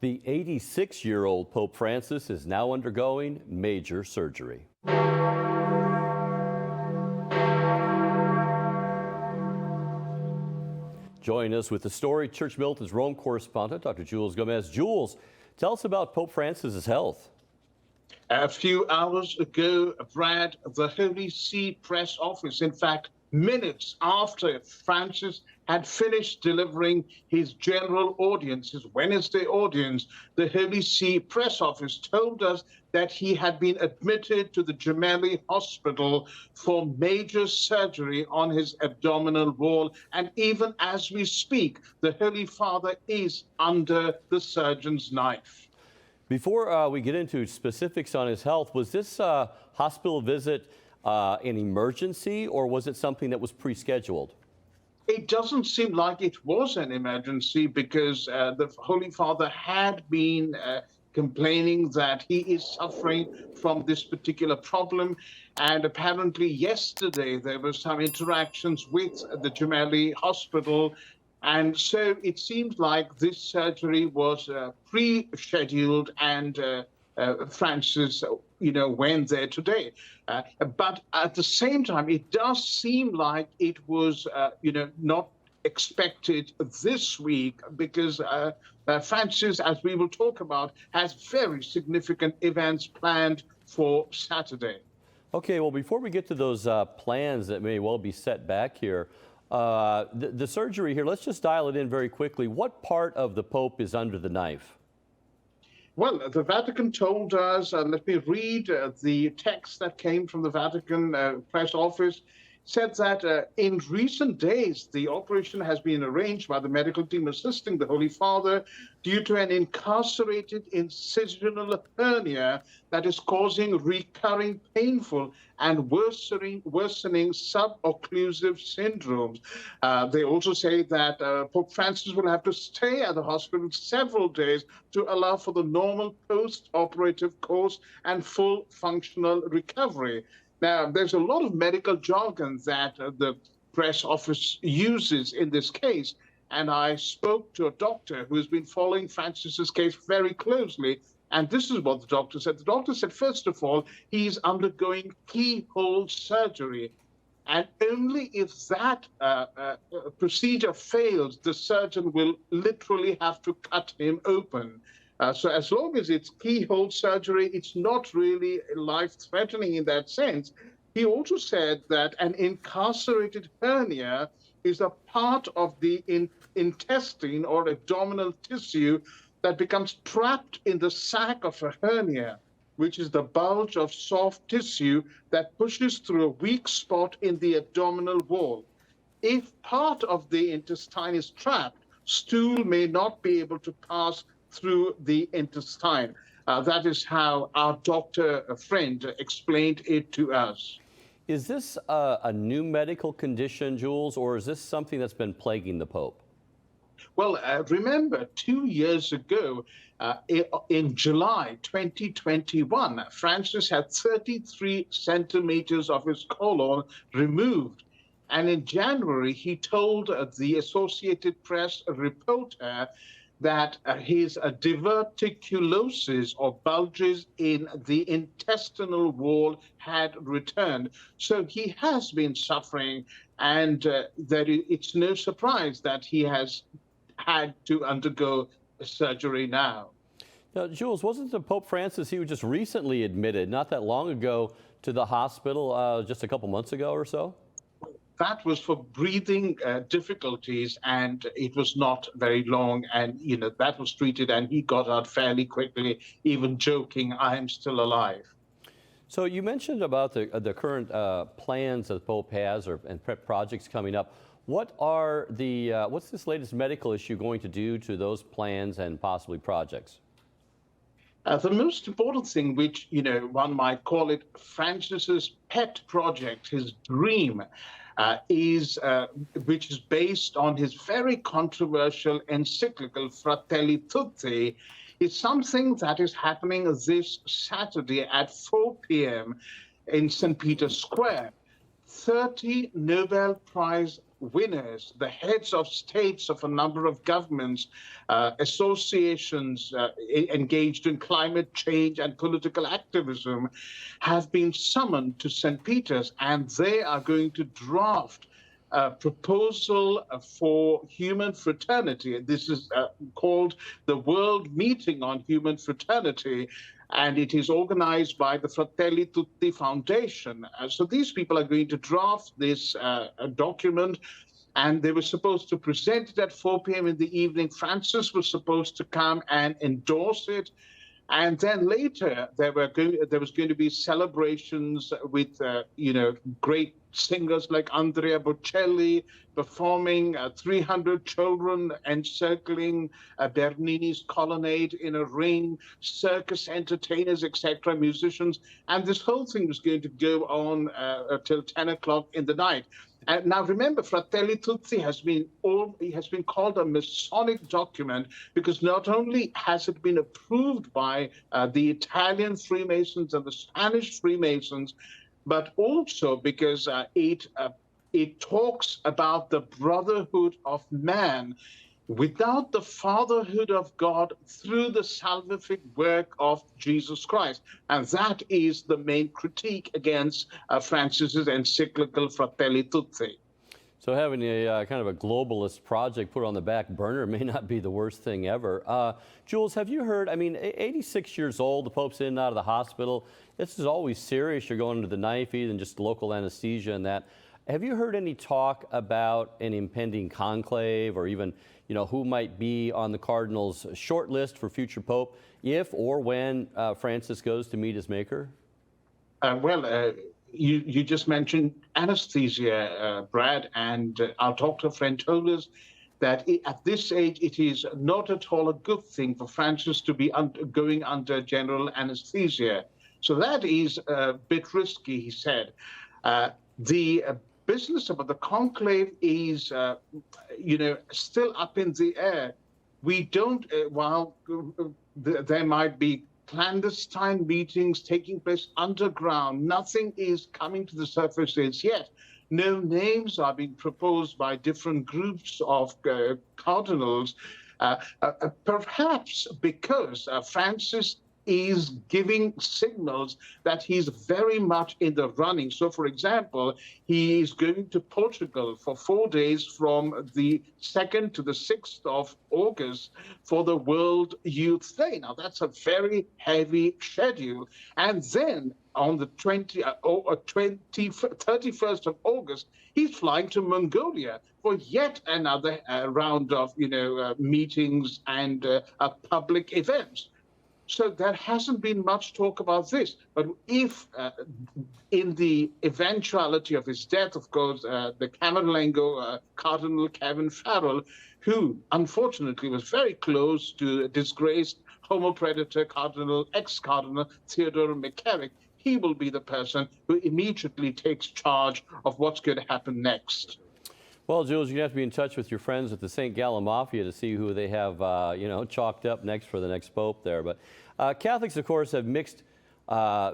The 86-year-old Pope Francis is now undergoing major surgery. Joining us with the story, Church Militant's Rome correspondent, Dr. Jules Gomes. Jules, tell us about Pope Francis's health. A few hours ago, Brad, the Holy See press office, in fact, minutes after Francis had finished delivering his general audience, his Wednesday audience, the Holy See press office told us that he had been admitted to the Gemelli Hospital for major surgery on his abdominal wall. And even as we speak, the Holy Father is under the surgeon's knife. Before we get into specifics on his health, was this hospital visit an emergency, or was it something that was pre-scheduled? It doesn't seem like it was an emergency because the Holy Father had been complaining that he is suffering from this particular problem. And apparently yesterday there were some interactions with the Gemelli Hospital. And so it seems like this surgery was pre-scheduled, and Francis, went there today. But at the same time, it does seem like it was, not expected this week because Francis, as we will talk about, has very significant events planned for Saturday. Okay, well, before we get to those plans that may well be set back here, the surgery here, let's just dial it in very quickly. What part of the Pope is under the knife? Well, the Vatican told us, let me read the text that came from the Vatican press office, said that in recent days, the operation has been arranged by the medical team assisting the Holy Father due to an incarcerated incisional hernia that is causing recurring painful and worsening subocclusive syndromes. They also say that Pope Francis will have to stay at the hospital several days to allow for the normal post-operative course and full functional recovery. Now, there's a lot of medical jargon that the press office uses in this case, and I spoke to a doctor who has been following Francis's case very closely, and this is what the doctor said. The doctor said, first of all, he's undergoing keyhole surgery, and only if that procedure fails, the surgeon will literally have to cut him open. So as long as it's keyhole surgery, it's not really life-threatening in that sense. He also said that an incarcerated hernia is a part of the intestine or abdominal tissue that becomes trapped in the sac of a hernia, which is the bulge of soft tissue that pushes through a weak spot in the abdominal wall. If part of the intestine is trapped, stool may not be able to pass through the intestine. That is how our doctor friend explained it to us. Is this a new medical condition, Jules, or is this something that's been plaguing the Pope? Well, remember, 2 years ago, in July 2021, Francis had 33 centimeters of his colon removed. And in January, he told the Associated Press reporter that his diverticulosis, or bulges in the intestinal wall, had returned. So he has been suffering, and it's no surprise that he has had to undergo surgery now. Now, Jules, wasn't the Pope Francis, he was just recently admitted, not that long ago, to the hospital just a couple months ago or so? That was for breathing difficulties, and it was not very long. And, that was treated, and he got out fairly quickly, even joking, I am still alive. So you mentioned about the current plans that the Pope has and projects coming up. What are what's this latest medical issue going to do to those plans and possibly projects? The most important thing, which, one might call it Francis's pet project, his dream, which is based on his very controversial encyclical Fratelli Tutti, is something that is happening this Saturday at 4 p.m. in St. Peter's Square. 30 Nobel Prize winners, the heads of states of a number of governments, associations engaged in climate change and political activism, have been summoned to St. Peter's, and they are going to draft a proposal for human fraternity. This is called the World Meeting on Human Fraternity, and it is organized by the Fratelli Tutti Foundation. So these people are going to draft this document, and they were supposed to present it at 4 p.m. in the evening. Francis was supposed to come and endorse it. And then later, there was going to be celebrations with, great singers like Andrea Bocelli performing, 300 children encircling Bernini's colonnade in a ring, circus entertainers, etc., musicians. And this whole thing was going to go on till 10 o'clock in the night. Now, remember, Fratelli Tutti has been called a Masonic document because not only has it been approved by the Italian Freemasons and the Spanish Freemasons, but also because it talks about the brotherhood of man without the fatherhood of God through the salvific work of Jesus Christ. And that is the main critique against Francis's encyclical Fratelli Tutti. So having a kind of a globalist project put on the back burner may not be the worst thing ever. Jules, have you heard, 86 years old, the Pope's in and out of the hospital. This is always serious. You're going to the knife, even just local anesthesia and that. Have you heard any talk about an impending conclave or even, who might be on the Cardinals' short list for future Pope if or when Francis goes to meet his maker? You just mentioned anesthesia, Brad, and our doctor friend told us that at this age, it is not at all a good thing for Francis to be going under general anesthesia. So that is a bit risky, he said. The business about the conclave is, still up in the air. We don't, while there might be clandestine meetings taking place underground, nothing is coming to the surface as yet. No names are being proposed by different groups of cardinals, perhaps because Francis is giving signals that he's very much in the running. So, for example, he is going to Portugal for 4 days from the 2nd to the 6th of August for the World Youth Day. Now, that's a very heavy schedule. And then on the 31st of August, he's flying to Mongolia for yet another round of, meetings and public events. So there hasn't been much talk about this. But if in the eventuality of his death, of course, the Camerlengo Cardinal Kevin Farrell, who unfortunately was very close to disgraced homo predator ex-Cardinal Theodore McCarrick, he will be the person who immediately takes charge of what's going to happen next. Well, Jules, you have to be in touch with your friends at the St. Gallen Mafia to see who they have, chalked up next for the next Pope there. But Catholics, of course, have mixed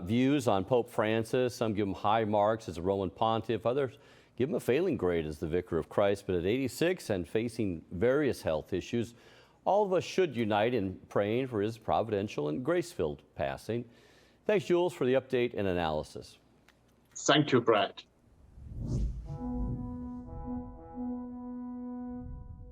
views on Pope Francis. Some give him high marks as a Roman pontiff. Others give him a failing grade as the Vicar of Christ. But at 86 and facing various health issues, all of us should unite in praying for his providential and grace-filled passing. Thanks, Jules, for the update and analysis. Thank you, Brad.